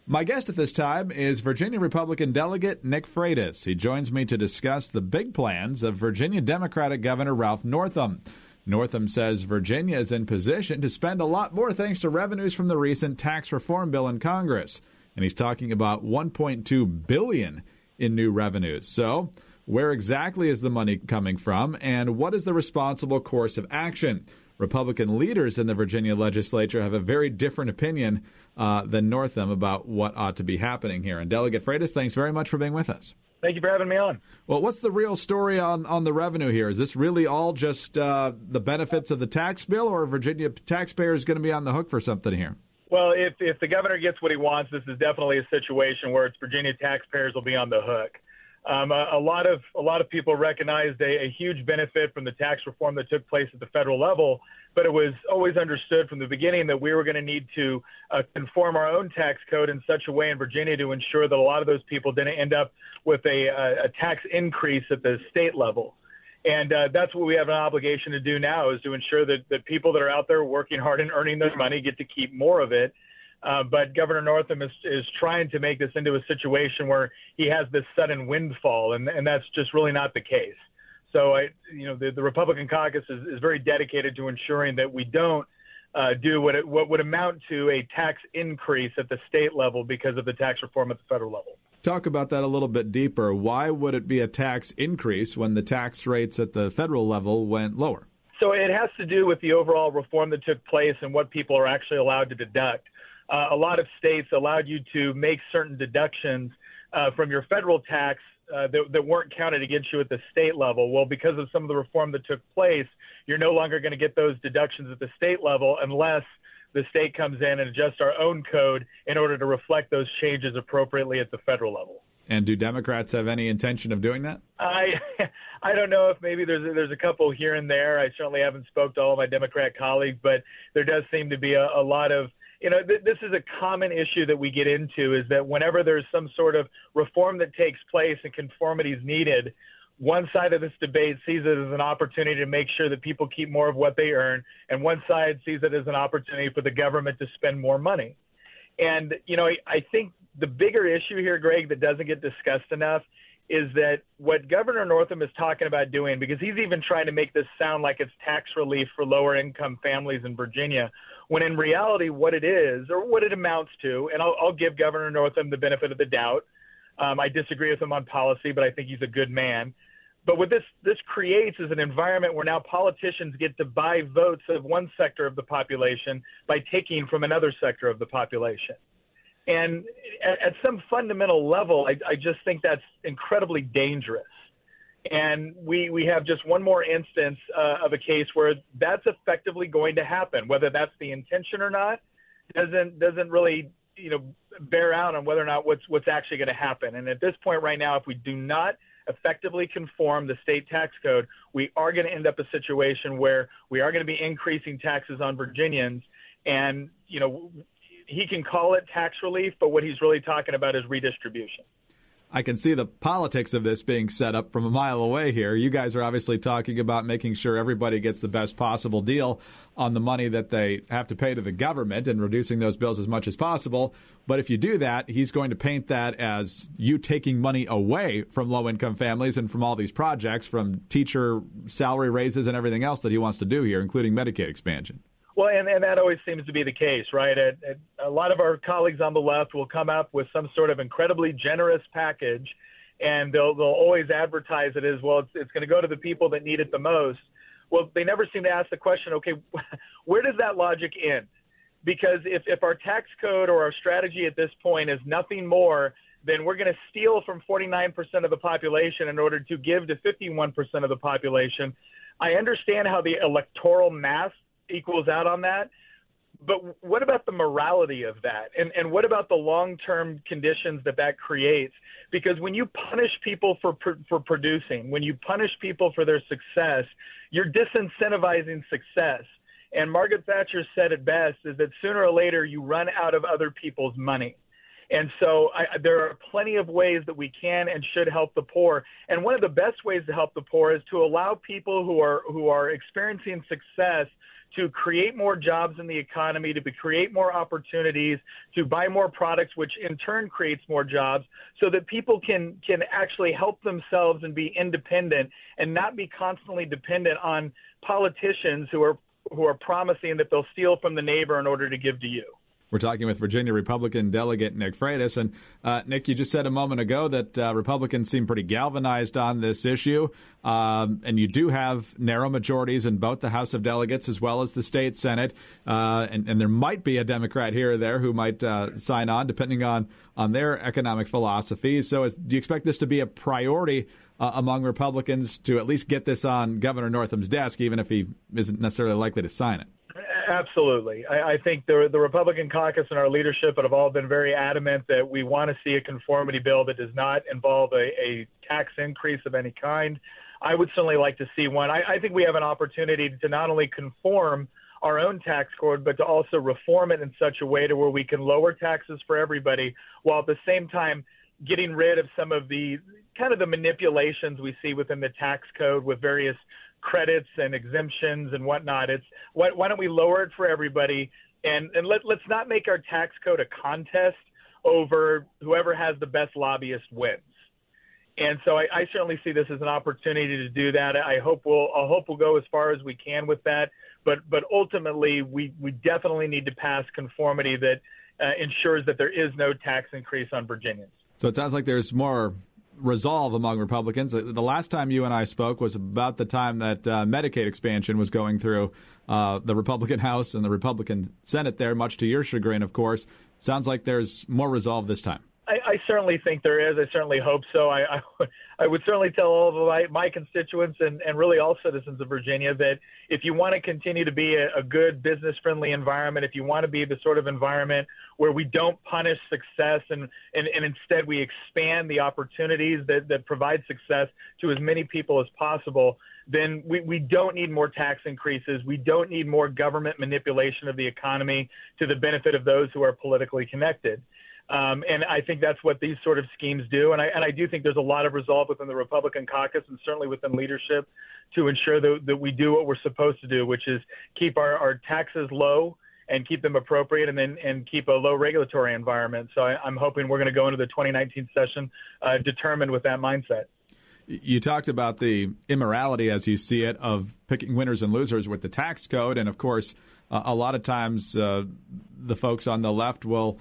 My guest at this time is Virginia Republican Delegate Nick Freitas. He joins me to discuss the big plans of Virginia Democratic Governor Ralph Northam. Northam says Virginia is in position to spend a lot more thanks to revenues from the recent tax reform bill in Congress. And he's talking about $1.2 billion in new revenues. So where exactly is the money coming from, and what is the responsible course of action? Republican leaders in the Virginia legislature have a very different opinion than Northam about what ought to be happening here. And Delegate Freitas, thanks very much for being with us. Thank you for having me on. Well, what's the real story on the revenue here? Is this really all just the benefits of the tax bill, or are Virginia taxpayers going to be on the hook for something here? Well, if the governor gets what he wants, this is definitely a situation where it's Virginia taxpayers will be on the hook. A lot of people recognized a huge benefit from the tax reform that took place at the federal level, but it was always understood from the beginning that we were going to need to conform our own tax code in such a way in Virginia to ensure that a lot of those people didn't end up with a tax increase at the state level. And that's what we have an obligation to do now, is to ensure that people that are out there working hard and earning their money get to keep more of it. But Governor Northam is trying to make this into a situation where he has this sudden windfall, and that's just really not the case. So, the Republican caucus is very dedicated to ensuring that we don't do what would amount to a tax increase at the state level because of the tax reform at the federal level. Talk about that a little bit deeper. Why would it be a tax increase when the tax rates at the federal level went lower? So it has to do with the overall reform that took place and what people are actually allowed to deduct. A lot of states allowed you to make certain deductions from your federal tax that weren't counted against you at the state level. Well, because of some of the reform that took place, you're no longer going to get those deductions at the state level unless the state comes in and adjusts our own code in order to reflect those changes appropriately at the federal level. And do Democrats have any intention of doing that? I don't know if maybe there's a couple here and there. I certainly haven't spoke to all of my Democrat colleagues, but there does seem to be a lot of, this is a common issue that we get into, is that whenever there's some sort of reform that takes place and conformity is needed, one side of this debate sees it as an opportunity to make sure that people keep more of what they earn, and one side sees it as an opportunity for the government to spend more money. And, I think the bigger issue here, Greg, that doesn't get discussed enough is that what Governor Northam is talking about doing, because he's even trying to make this sound like it's tax relief for lower income families in Virginia, when in reality what it is, or what it amounts to, and I'll give Governor Northam the benefit of the doubt. I disagree with him on policy, but I think he's a good man. But what this creates is an environment where now politicians get to buy votes of one sector of the population by taking from another sector of the population. And at some fundamental level, I just think that's incredibly dangerous. And we have just one more instance of a case where that's effectively going to happen. Whether that's the intention or not doesn't really bear out on whether or not what's actually going to happen. And at this point right now, if we do not effectively conform the state tax code, we are going to end up a situation where we are going to be increasing taxes on Virginians. And he can call it tax relief, but what he's really talking about is redistribution. I can see the politics of this being set up from a mile away here. You guys are obviously talking about making sure everybody gets the best possible deal on the money that they have to pay to the government and reducing those bills as much as possible. But if you do that, he's going to paint that as you taking money away from low-income families and from all these projects, from teacher salary raises and everything else that he wants to do here, including Medicaid expansion. Well, and that always seems to be the case, right? A lot of our colleagues on the left will come up with some sort of incredibly generous package, and they'll always advertise it as, well, it's going to go to the people that need it the most. Well, they never seem to ask the question, okay, where does that logic end? Because if our tax code or our strategy at this point is nothing more than we're going to steal from 49% of the population in order to give to 51% of the population, I understand how the electoral math equals out on that. But what about the morality of that? And what about the long-term conditions that creates? Because when you punish people for producing, when you punish people for their success, you're disincentivizing success. And Margaret Thatcher said it best, is that sooner or later you run out of other people's money. And so there are plenty of ways that we can and should help the poor. And one of the best ways to help the poor is to allow people who are experiencing success to create more jobs in the economy, to create more opportunities, to buy more products, which in turn creates more jobs, so that people can actually help themselves and be independent and not be constantly dependent on politicians who are promising that they'll steal from the neighbor in order to give to you. We're talking with Virginia Republican Delegate Nick Freitas. And Nick, you just said a moment ago that Republicans seem pretty galvanized on this issue. And you do have narrow majorities in both the House of Delegates as well as the state Senate. And there might be a Democrat here or there who might sign on, depending on their economic philosophy. So do you expect this to be a priority among Republicans to at least get this on Governor Northam's desk, even if he isn't necessarily likely to sign it? Absolutely. I think the Republican caucus and our leadership have all been very adamant that we want to see a conformity bill that does not involve a tax increase of any kind. I would certainly like to see one. I think we have an opportunity to not only conform our own tax code, but to also reform it in such a way to where we can lower taxes for everybody, while at the same time getting rid of some of the kind of the manipulations we see within the tax code with various credits and exemptions and whatnot. It's why don't we lower it for everybody, and let's not make our tax code a contest over whoever has the best lobbyist wins. And so I certainly see this as an opportunity to do that. I hope we'll go as far as we can with that. But ultimately, we definitely need to pass conformity that ensures that there is no tax increase on Virginians. So it sounds like there's more resolve among Republicans. The last time you and I spoke was about the time that Medicaid expansion was going through the Republican House and the Republican Senate there, much to your chagrin, of course. Sounds like there's more resolve this time. I certainly think there is. I certainly hope so. I would certainly tell all of my constituents and really all citizens of Virginia that if you want to continue to be a good business-friendly environment, if you want to be the sort of environment where we don't punish success and instead we expand the opportunities that provide success to as many people as possible, then we don't need more tax increases. We don't need more government manipulation of the economy to the benefit of those who are politically connected. And I think that's what these sort of schemes do. And I do think there's a lot of resolve within the Republican caucus and certainly within leadership to ensure that we do what we're supposed to do, which is keep our taxes low and keep them appropriate and keep a low regulatory environment. So I'm hoping we're going to go into the 2019 session determined with that mindset. You talked about the immorality, as you see it, of picking winners and losers with the tax code. And, of course, a lot of times the folks on the left will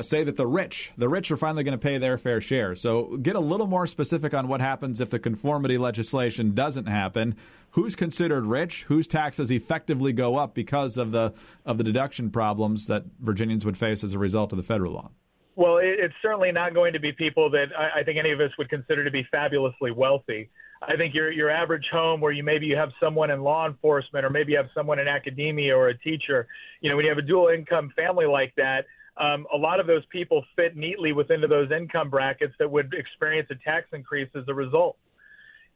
say that the rich are finally going to pay their fair share. So get a little more specific on what happens if the conformity legislation doesn't happen. Who's considered rich? Whose taxes effectively go up because of the deduction problems that Virginians would face as a result of the federal law? Well, it's certainly not going to be people that I think any of us would consider to be fabulously wealthy. I think your average home where maybe you have someone in law enforcement or maybe you have someone in academia or a teacher, when you have a dual income family like that, a lot of those people fit neatly within those income brackets that would experience a tax increase as a result.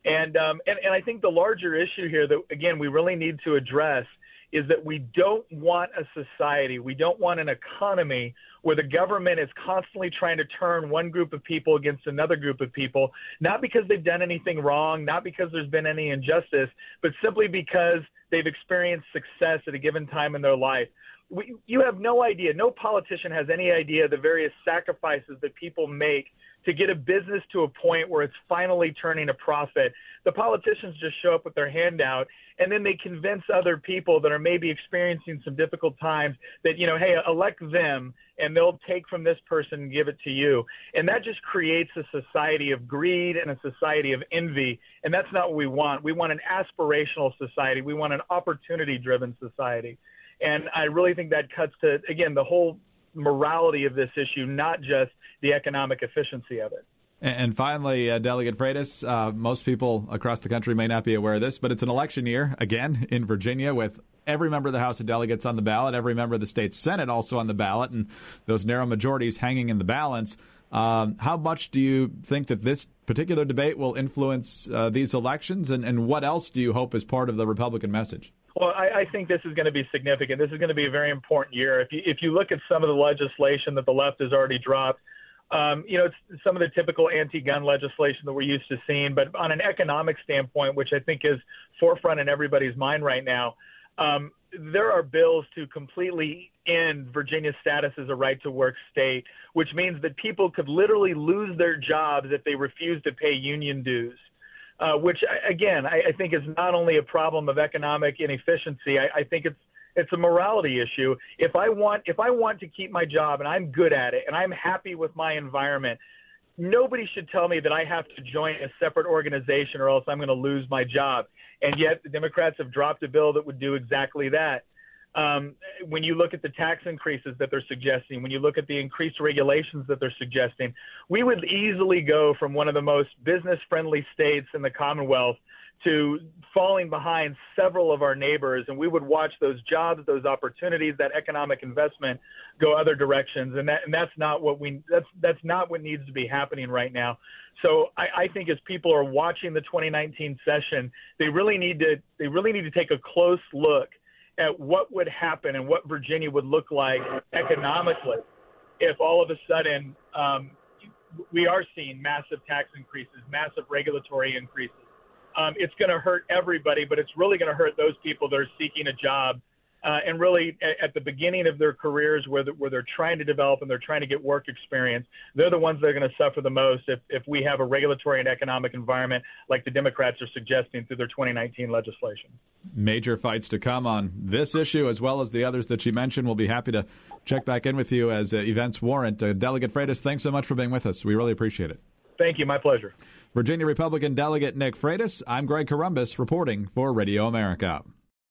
And I think the larger issue here that, again, we really need to address is that we don't want a society, we don't want an economy where the government is constantly trying to turn one group of people against another group of people, not because they've done anything wrong, not because there's been any injustice, but simply because they've experienced success at a given time in their life. You have no idea, no politician has any idea the various sacrifices that people make to get a business to a point where it's finally turning a profit. The politicians just show up with their hand out, and then they convince other people that are maybe experiencing some difficult times that, hey, elect them, and they'll take from this person and give it to you. And that just creates a society of greed and a society of envy, and that's not what we want. We want an aspirational society. We want an opportunity-driven society. And I really think that cuts to, again, the whole morality of this issue, not just the economic efficiency of it. And finally, Delegate Freitas, most people across the country may not be aware of this, but it's an election year, again, in Virginia, with every member of the House of Delegates on the ballot, every member of the state Senate also on the ballot, and those narrow majorities hanging in the balance. How much do you think that this particular debate will influence these elections, and what else do you hope is part of the Republican message? Well, I think this is going to be significant. This is going to be a very important year. If you look at some of the legislation that the left has already dropped, it's some of the typical anti-gun legislation that we're used to seeing. But on an economic standpoint, which I think is forefront in everybody's mind right now, there are bills to completely end Virginia's status as a right-to-work state, which means that people could literally lose their jobs if they refuse to pay union dues, which, again, I think is not only a problem of economic inefficiency. I think it's a morality issue. If I want to keep my job and I'm good at it and I'm happy with my environment, nobody should tell me that I have to join a separate organization or else I'm going to lose my job. And yet the Democrats have dropped a bill that would do exactly that. When you look at the tax increases that they're suggesting, when you look at the increased regulations that they're suggesting, we would easily go from one of the most business-friendly states in the Commonwealth to falling behind several of our neighbors, and we would watch those jobs, those opportunities, that economic investment go other directions, and that's not what needs to be happening right now. So I think as people are watching the 2019 session, they really need to take a close look at what would happen and what Virginia would look like economically if all of a sudden we are seeing massive tax increases, massive regulatory increases. It's going to hurt everybody, but it's really going to hurt those people that are seeking a job and really at the beginning of their careers where they're trying to develop and they're trying to get work experience. They're the ones that are going to suffer the most if we have a regulatory and economic environment like the Democrats are suggesting through their 2019 legislation. Major fights to come on this issue as well as the others that you mentioned. We'll be happy to check back in with you as events warrant. Delegate Freitas, thanks so much for being with us. We really appreciate it. Thank you. My pleasure. Virginia Republican Delegate Nick Freitas. I'm Greg Columbus reporting for Radio America.